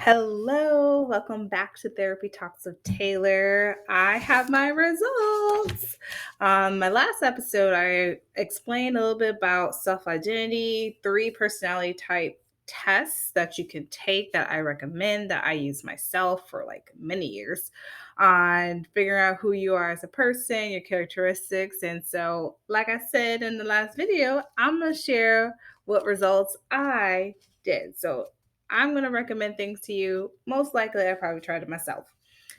Hello, welcome back to Therapy Talks with Taylor. I have my results. My last episode, I explained a little bit about self identity, three personality type tests that you can take that I recommend that I use myself for like many years on figuring out who you are as a person, your characteristics. And so, like I said in the last video, I'm going to share what results I did. So, I'm going to recommend things to you. Most likely, I probably tried it myself.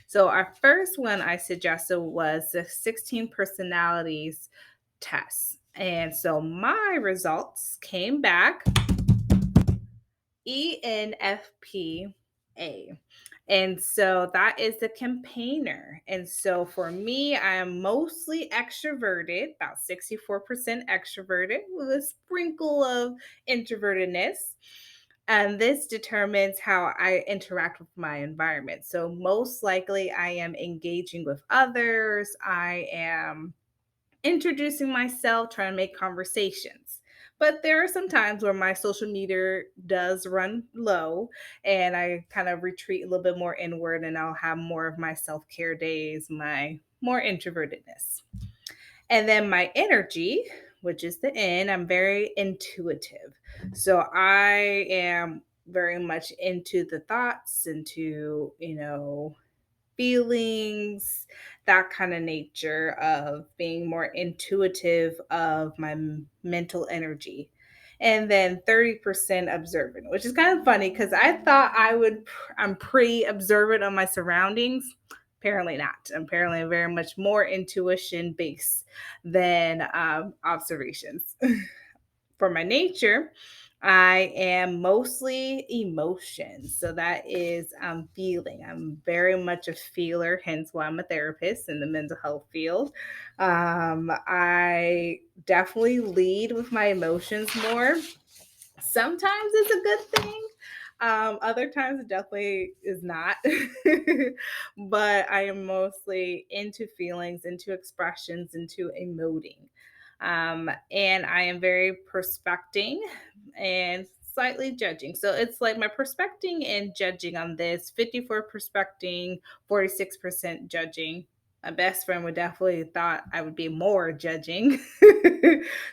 So, our first one I suggested was the 16 personalities test. And so, my results came back ENFPA. And so that is the campaigner. And so for me, I am mostly extroverted, about 64% extroverted with a sprinkle of introvertedness. And this determines how I interact with my environment. So most likely I am engaging with others. I am introducing myself, trying to make conversations. But there are some times where my social media does run low and I kind of retreat a little bit more inward and I'll have more of my self care days, my more introvertedness. And then my energy, which is the N, I'm very intuitive. So I am very much into the thoughts, into, feelings, that kind of nature of being more intuitive of my mental energy. And then 30% observant, which is kind of funny because I thought I'm pretty observant of my surroundings. Apparently not. Apparently, I'm very much more intuition based than observations. For my nature, I am mostly emotions. So that is feeling. I'm very much a feeler, hence why I'm a therapist in the mental health field. I definitely lead with my emotions more. Sometimes it's a good thing. Other times it definitely is not. But I am mostly into feelings, into expressions, into emoting. And I am very prospecting and slightly judging. So it's like my prospecting and judging on this 54 prospecting, 46% judging. My best friend would definitely thought I would be more judging.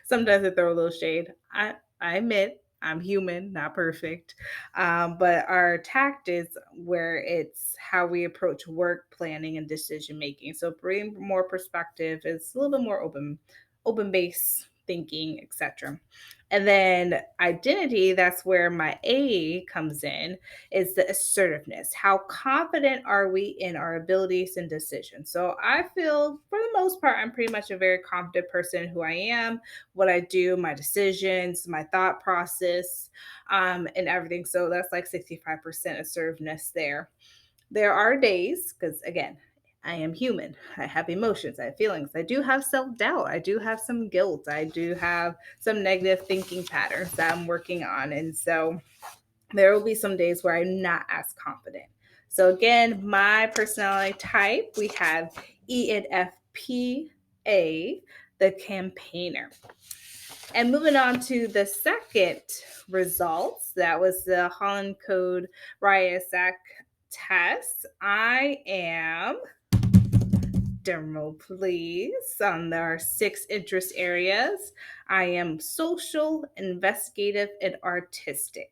Sometimes I throw a little shade. I admit I'm human, not perfect. But our tact is where it's how we approach work planning and decision making. So bring more perspective is a little bit more open base thinking, etc. And then identity, that's where my A comes in, is the assertiveness. How confident are we in our abilities and decisions? So I feel for the most part, I'm pretty much a very confident person who I am, what I do, my decisions, my thought process, and everything. So that's like 65% assertiveness there. There are days, because again, I am human. I have emotions. I have feelings. I do have self doubt. I do have some guilt. I do have some negative thinking patterns that I'm working on. And so there will be some days where I'm not as confident. So, again, my personality type, we have ENFPA, the campaigner. And moving on to the second results, that was the Holland Code RIASEC test. I am, demo please, on our 6 interest areas. I am social, investigative, and artistic.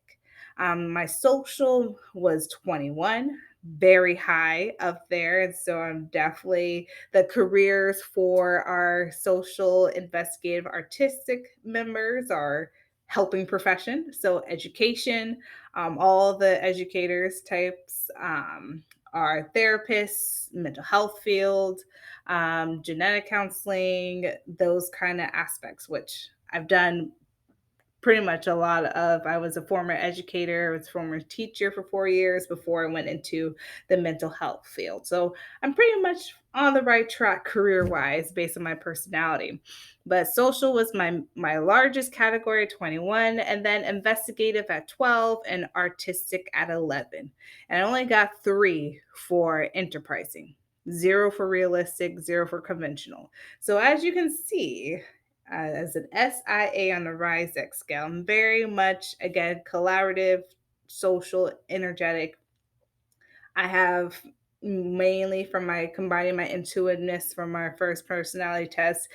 My social was 21, very high up there. And so I'm definitely the careers for our social, investigative, artistic members are helping profession. So education, all the educators types are therapists, mental health field, genetic counseling, those kind of aspects, which I've done pretty much a lot of. I was a former educator, I was a former teacher for 4 years before I went into the mental health field. So I'm pretty much on the right track career wise based on my personality. But social was my largest category, 21, and then investigative at 12 and artistic at 11. And I only got 3 for enterprising. 0 for realistic, 0 for conventional. So as you can see, as an SIA on the RIASEC scale. I'm very much, again, collaborative, social, energetic, I have mainly from my combining my intuitiveness from my first personality test,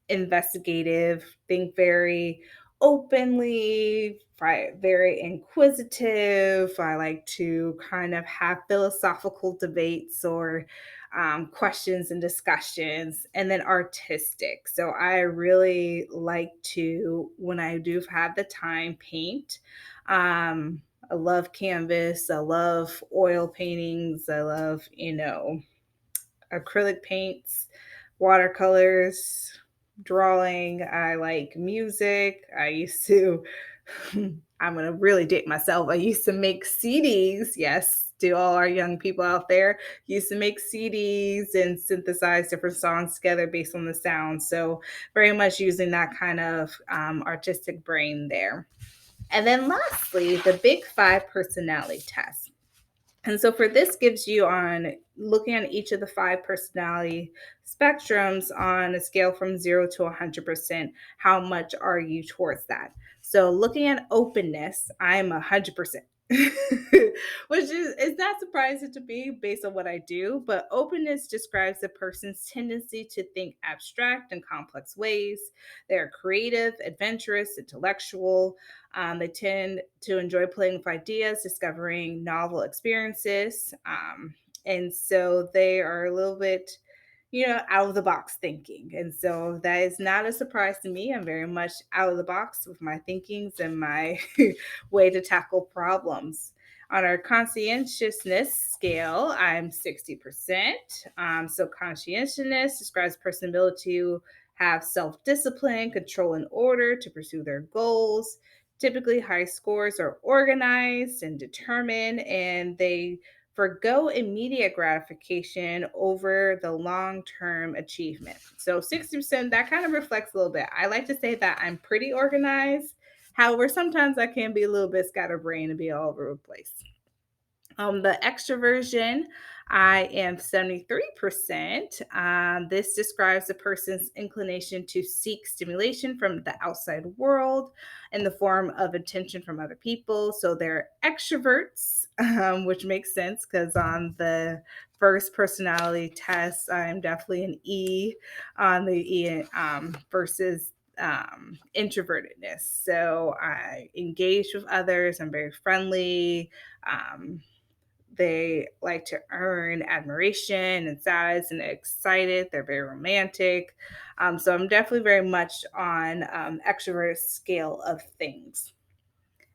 investigative, think very openly, very inquisitive. I like to kind of have philosophical debates or questions and discussions, and then artistic. So I really like to, when I do have the time, paint. I love canvas. I love oil paintings. I love, acrylic paints, watercolors, drawing. I like music. I used to, I'm going to really date myself. I used to make CDs. Yes, to all our young people out there, used to make CDs and synthesize different songs together based on the sound. So, very much using that kind of artistic brain there. And then lastly, the Big Five personality test. And so for this gives you on looking at each of the five personality spectrums on a scale from 0 to 100%, how much are you towards that? So looking at openness, I'm 100%. Which is not surprising to me based on what I do, but openness describes a person's tendency to think abstract and complex ways. They're creative, adventurous, intellectual, they tend to enjoy playing with ideas, discovering novel experiences. And so they are a little bit, out of the box thinking. And so that is not a surprise to me. I'm very much out of the box with my thinkings and my way to tackle problems. On our conscientiousness scale, I'm 60%. So conscientiousness describes person ability to have self-discipline, control, and order to pursue their goals. Typically, high scores are organized and determined, and they forgo immediate gratification over the long term achievement. So, 60%, that kind of reflects a little bit. I like to say that I'm pretty organized. However, sometimes I can be a little bit scatterbrained and be all over the place. The extroversion, I am 73%. This describes a person's inclination to seek stimulation from the outside world in the form of attention from other people. So they're extroverts, which makes sense because on the first personality test, I'm definitely an E on the E versus introvertedness. So I engage with others, I'm very friendly. They like to earn admiration and status and excited. They're very romantic. So I'm definitely very much on extrovert scale of things.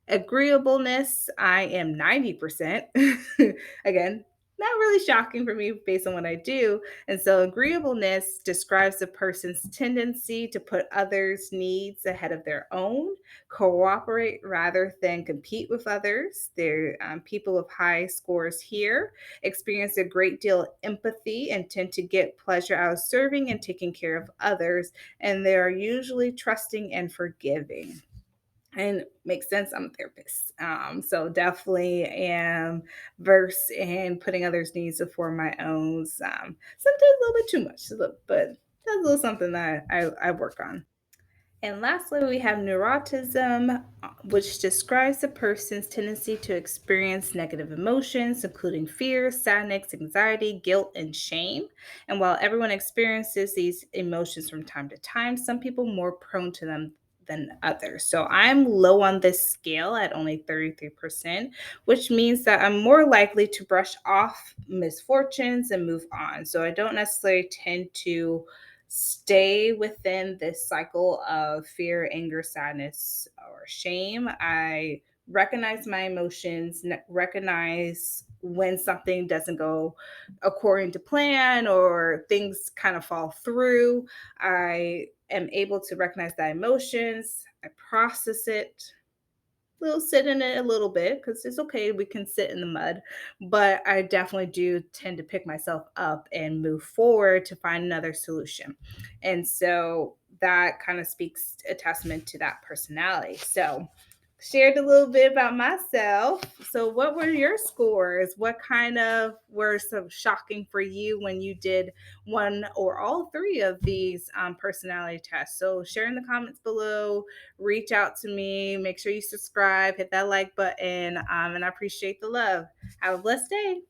Agreeableness, I am 90%. Again, not really shocking for me based on what I do. And so, agreeableness describes a person's tendency to put others' needs ahead of their own, cooperate rather than compete with others. They're people with high scores here, experience a great deal of empathy and tend to get pleasure out of serving and taking care of others. And they are usually trusting and forgiving, and makes sense. I'm a therapist, so definitely am versed in putting others needs before my own. Sometimes a little bit too much, but that's a little something that I work on. And lastly, we have neurotism, which describes a person's tendency to experience negative emotions, including fear, sadness, anxiety, guilt, and shame. And while everyone experiences these emotions from time to time, some people more prone to them than others. So I'm low on this scale at only 33%, which means that I'm more likely to brush off misfortunes and move on. So I don't necessarily tend to stay within this cycle of fear, anger, sadness, or shame. I recognize my emotions, recognize when something doesn't go according to plan or things kind of fall through. I am able to recognize that emotions, I process it, we'll sit in it a little bit because it's okay. We can sit in the mud, but I definitely do tend to pick myself up and move forward to find another solution. And so that kind of speaks a testament to that personality. So, shared a little bit about myself. So, what were your scores? What kind of were some shocking for you when you did one or all three of these personality tests? So, share in the comments below, reach out to me, make sure you subscribe, hit that like button, and I appreciate the love. Have a blessed day.